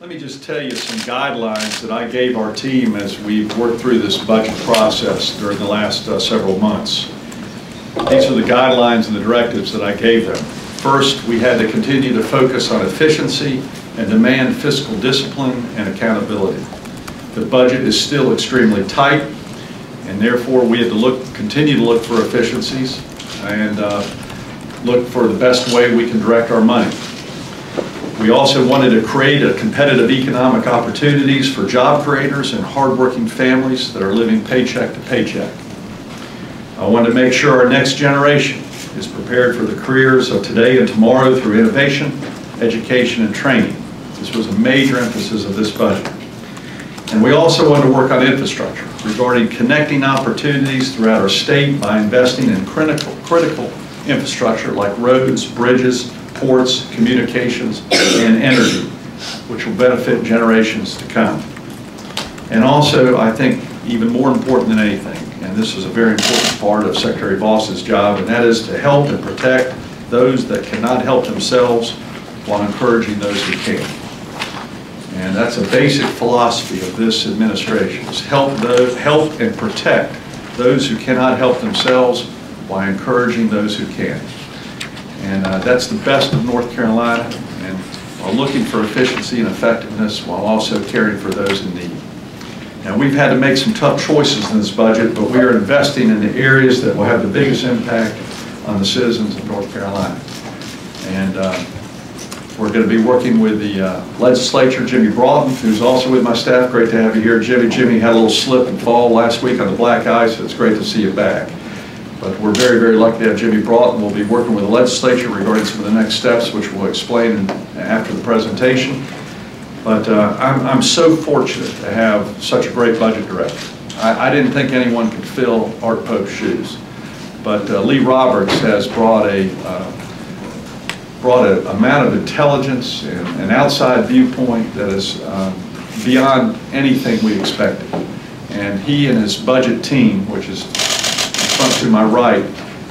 Let me just tell you some guidelines that I gave our team as we've worked through this budget process during the last several months. These are the guidelines and the directives that I gave them. First, we had to continue to focus on efficiency and demand fiscal discipline and accountability. The budget is still extremely tight, and therefore we had to continue to look for efficiencies and look for the best way we can direct our money. We also wanted to create a competitive economic opportunities for job creators and hardworking families that are living paycheck to paycheck. I wanted to make sure our next generation is prepared for the careers of today and tomorrow through innovation, education, and training. This was a major emphasis of this budget. And we also wanted to work on infrastructure regarding connecting opportunities throughout our state by investing in critical infrastructure like roads, bridges, ports, communications, and energy, which will benefit generations to come. And also, I think, even more important than anything, and this is a very important part of Secretary Voss's job, and that is to help and protect those that cannot help themselves while encouraging those who can. And that's a basic philosophy of this administration, is help and protect those who cannot help themselves while encouraging those who can. And that's the best of North Carolina, and while looking for efficiency and effectiveness while also caring for those in need. Now, we've had to make some tough choices in this budget, but we are investing in the areas that will have the biggest impact on the citizens of North Carolina. And we're going to be working with the legislature, Jimmy Broughton, who's also with my staff. Great to have you here, Jimmy. Jimmy had a little slip and fall last week on the black ice, so it's great to see you back. But we're very, very lucky to have Jimmy Broughton. We'll be working with the legislature regarding some of the next steps, which we'll explain after the presentation. But I'm so fortunate to have such a great budget director. I didn't think anyone could fill Art Pope's shoes. But Lee Roberts has brought an amount of intelligence and an outside viewpoint that is beyond anything we expected. And he and his budget team, which is front to my right,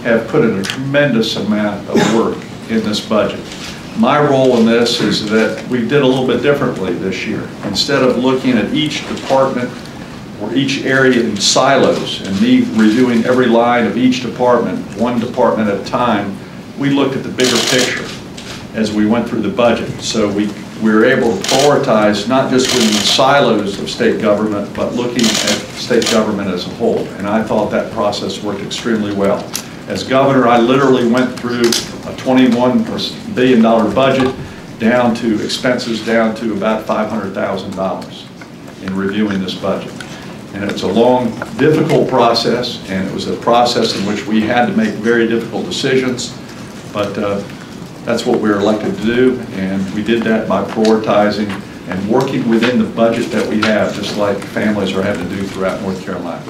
have put in a tremendous amount of work in this budget. My role in this is that we did a little bit differently this year. Instead of looking at each department or each area in silos and me reviewing every line of each department, one department at a time, we looked at the bigger picture as we went through the budget. So we were able to prioritize not just within the silos of state government, but looking at state government as a whole. And I thought that process worked extremely well. As governor, I literally went through a $21 billion budget down to expenses down to about $500,000 in reviewing this budget. And it's a long, difficult process, and it was a process in which we had to make very difficult decisions, but that's what we were elected to do, and we did that by prioritizing and working within the budget that we have, just like families are having to do throughout North Carolina.